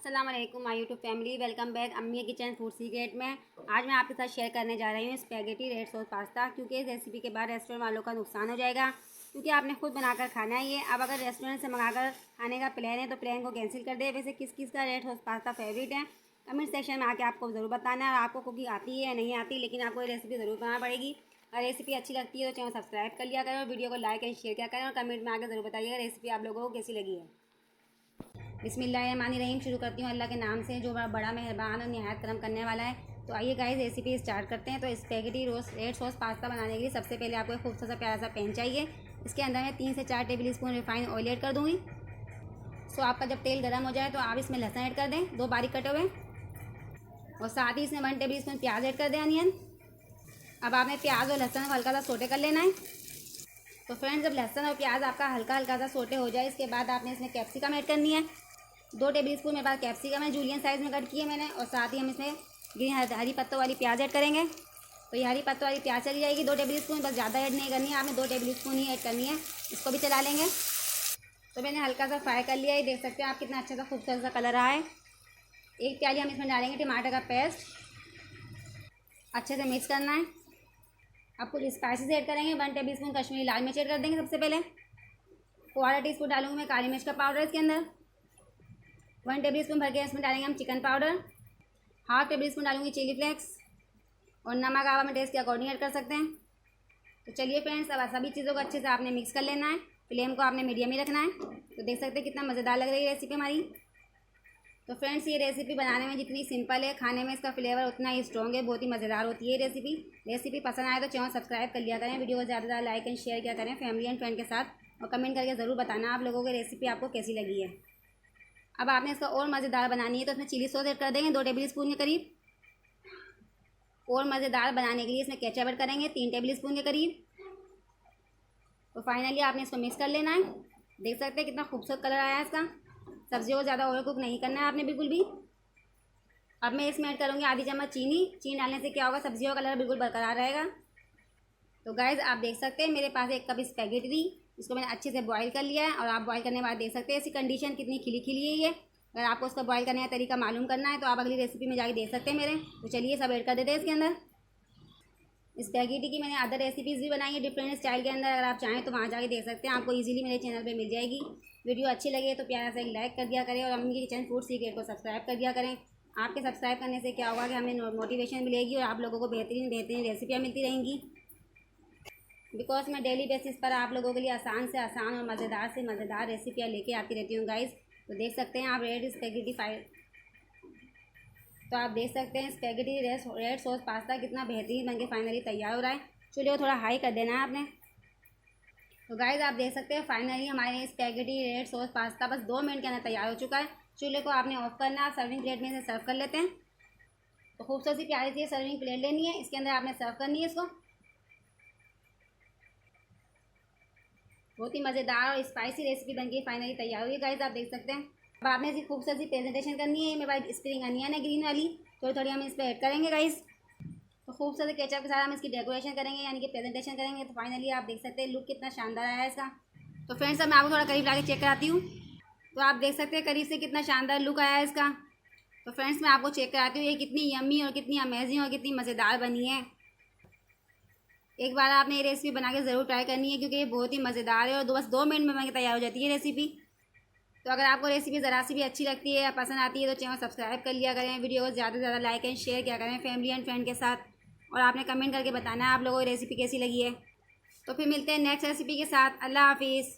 अस्सलाम वालेकुम my YouTube family, welcome back अम्मी किचन फूड सीक्रेट में। आज मैं आपके साथ शेयर करने जा रही हूँ स्पैगेटी रेड सॉस पास्ता, क्योंकि इस रेसिपी के बाद रेस्टोरेंट वालों का नुकसान हो जाएगा, क्योंकि आपने खुद बनाकर खाना है ये। अब अगर रेस्टोरेंट से मंगाकर खाने का प्लान है तो प्लान को कैंसिल कर दे। वैसे किस किस का रेड सॉस पास्ता फेवरेट है कमेंट सेक्शन में आके आपको ज़रूर बताना है। और आपको कुकिंग आती है या नहीं आती, लेकिन आपको ये रेसिपी ज़रूर बनाना पड़ेगी। अगर रेसिपी अच्छी लगती है तो चैनल सब्सक्राइब कर लिया करें और वीडियो को लाइक एंड शेयर किया करें, और कमेंट में आकर ज़रूर बताइएगा रेसिपी आप लोगों को कैसी लगी है। बिस्मिल्लाहिर्रहमानिर्रहीम। शुरू करती हूँ अल्लाह के नाम से जो बड़ा मेहरबान और निहायत करम करने वाला है। तो आइए गाइस रेसिपी स्टार्ट करते हैं। तो स्पैगेटी रेड सॉस पास्ता बनाने के लिए सबसे पहले आपको एक खूबसूरत सा प्यारा सा पैन चाहिए। इसके अंदर मैं 3 से 4 table spoon refined oil add कर दूँगी। सो आपका जब तेल गर्म हो जाए तो आप इसमें लहसुन ऐड कर दें 2 बारीक कटे हुए, और साथ ही इसमें 1 टेबल स्पून प्याज ऐड कर दें, अनियन। अब आपने प्याज और लहसुन को हल्का सा सोटे कर लेना है। तो फ्रेंड्स, जब लहसुन और प्याज आपका हल्का हल्का सा सोटे हो जाए, इसके बाद आपने इसमें कैप्सिकम ऐड करनी है। 2 टेबल स्पून मेरे पास कैप्सिकम है, जूलियन साइज़ में कट किए मैंने। और साथ ही हम इसमें ग्रीन हरी पत्तों वाली प्याज ऐड करेंगे। तो ये हरी पत्तों वाली प्याज चली जाएगी 2 टेबल स्पून, बस ज़्यादा ऐड नहीं करनी है आपने, 2 टेबल स्पून ही ऐड करनी है। इसको भी चला लेंगे। तो मैंने हल्का सा फ्राई कर लिया है, देख सकते हैं आप कितना अच्छा सा खूबसूरत सा कलर रहा है। 1 प्याली हम इसमें डालेंगे टमाटर का पेस्ट, अच्छे से मिक्स करना है। अब कुछ स्पाइसेस ऐड करेंगे। 1 टेबल स्पून कश्मीरी लाल मिर्च ऐड कर देंगे सबसे पहले। 1/4 टीस्पून डालूंगी मैं काली मिर्च का पाउडर इसके अंदर। 1 टेबल स्पून भर के इसमें डालेंगे हम चिकन पाउडर। 1/2 टेबल स्पून डालूंगी चिली फ्लेक्स, और नमक आप अपने टेस्ट के अकॉर्डिंग ऐड कर सकते हैं। तो चलिए फ्रेंड्स, अब सभी चीज़ों को अच्छे से आपने मिक्स कर लेना है। फ्लेम को आपने मीडियम ही रखना है। तो देख सकते हैं कितना मज़ेदार लग रही है रेसिपी हमारी। तो फ्रेंड्स, ये रेसिपी बनाने में जितनी सिंपल है, खाने में इसका फ्लेवर उतना ही स्ट्रॉन्ग है, बहुत ही मज़ेदार होती है रेसिपी पसंद आए तो चैनल सब्सक्राइब कर लिया करें, वीडियो को ज़्यादा से ज़्यादा लाइक एंड शेयर किया करें फैमिली एंड फ्रेंड के साथ, और कमेंट करके ज़रूर बताना आप लोगों की रेसिपी आपको कैसी लगी है। अब आपने इसका और मज़ेदार बनानी है तो इसमें चिली सॉस ऐड कर देंगे 2 टेबल स्पून के करीब। और मज़ेदार बनाने के लिए इसमें केचप ऐड करेंगे 3 टेबल स्पून के करीब। तो फाइनली आपने इसको मिक्स कर लेना है। देख सकते हैं कितना खूबसूरत कलर आया है इसका। सब्जियों को ज़्यादा ओवर कुक नहीं करना है आपने बिल्कुल भी। अब मैं इसमें ऐड करूँगी आधी चम्मच चीनी डालने से क्या होगा, सब्जियों का कलर बिल्कुल बरकरार रहेगा। तो गाइज़ आप देख सकते हैं मेरे पास 1 कप स्पैगेटी थी, इसको मैंने अच्छे से बॉईल कर लिया है। और आप बॉईल करने के बाद देख सकते हैं इसकी कंडीशन कितनी खिली खिली है ये। अगर आपको उसका बॉईल करने का तरीका मालूम करना है तो आप अगली रेसिपी में जाके देख सकते हैं मेरे। तो चलिए सब ऐड कर देते हैं इसके अंदर। स्पैगेटी की मैंने अदर रेसिपीज़ भी बनाई है डिफरेंट स्टाइल के अंदर, अगर आप चाहें तो वहाँ जाके देख सकते हैं, आपको इजीली मेरे चैनल पे मिल जाएगी। वीडियो अच्छी लगे तो प्यारा सा एक लाइक कर दिया करें, और अम्मी की किचन फूड सीक्रेट को सब्सक्राइब कर दिया करें। आपके सब्सक्राइब करने से क्या होगा कि हमें मोटिवेशन मिलेगी और आप लोगों को बेहतरीन रेसिपियाँ मिलती रहेंगी। बिकॉज मैं डेली बेसिस पर आप लोगों के लिए आसान से आसान और मज़ेदार से मज़ेदार रेसिपियाँ लेके आती रहती हूँ गाइस। तो देख सकते हैं आप तो आप देख सकते हैं स्पैगेटी रेड सॉस पास्ता कितना बेहतरीन बनके फाइनली तैयार हो रहा है। चूल्हे को थोड़ा हाई कर देना है आपने। तो गाइस आप देख सकते हैं फाइनली हमारे स्पैगेटी रेड सॉस पास्ता बस 2 मिनट के अंदर तैयार हो चुका है। चूल्हे को आपने ऑफ करना है, सर्विंग प्लेट में से सर्व कर लेते हैं। तो खूबसूरत सी प्यारी सी सर्विंग प्लेट लेनी है, इसके अंदर आपने सर्व करनी है इसको। बहुत ही मज़ेदार और स्पाइसी रेसिपी बनके फाइनली तैयार हुई है गाइस, आप देख सकते हैं। अब आपने इसकी खूबसूरत सी प्रेजेंटेशन करनी है। मेरे पास स्प्रिंग अनियन है ग्रीन वाली, थोड़ी थोड़ी हम इस पर ऐड करेंगे गाइस। तो खूबसूरत केचप के साथ हम इसकी डेकोरेशन करेंगे, यानी कि प्रेजेंटेशन करेंगे। तो फाइनली आप देख सकते हैं लुक कितना शानदार आया है इसका। तो फ्रेंड्स, अब मैं आपको थोड़ा करीब ला के चेक कराती हूँ। तो आप देख सकते हैं करीब से कितना शानदार लुक आया है इसका। तो फ्रेंड्स, मैं आपको चेक कराती हूँ ये कितनी यम्मी और कितनी अमेजिंग और कितनी मज़ेदार बनी है। एक बार आपने ये रेसिपी बना के ज़रूर ट्राई करनी है, क्योंकि ये बहुत ही मज़ेदार है और बस 2 मिनट में बनके तैयार हो जाती है रेसिपी। तो अगर आपको रेसिपी ज़रा सी भी अच्छी लगती है या पसंद आती है तो चैनल सब्सक्राइब कर लिया करें, वीडियो को ज़्यादा से ज़्यादा लाइक एंड शेयर किया करें फैमिली एंड फ्रेंड के साथ, और आपने कमेंट करके बताना है आप लोगों को रेसिपी कैसी लगी है। तो फिर मिलते हैं नेक्स्ट रेसिपी के साथ। अल्लाह हाफिज़।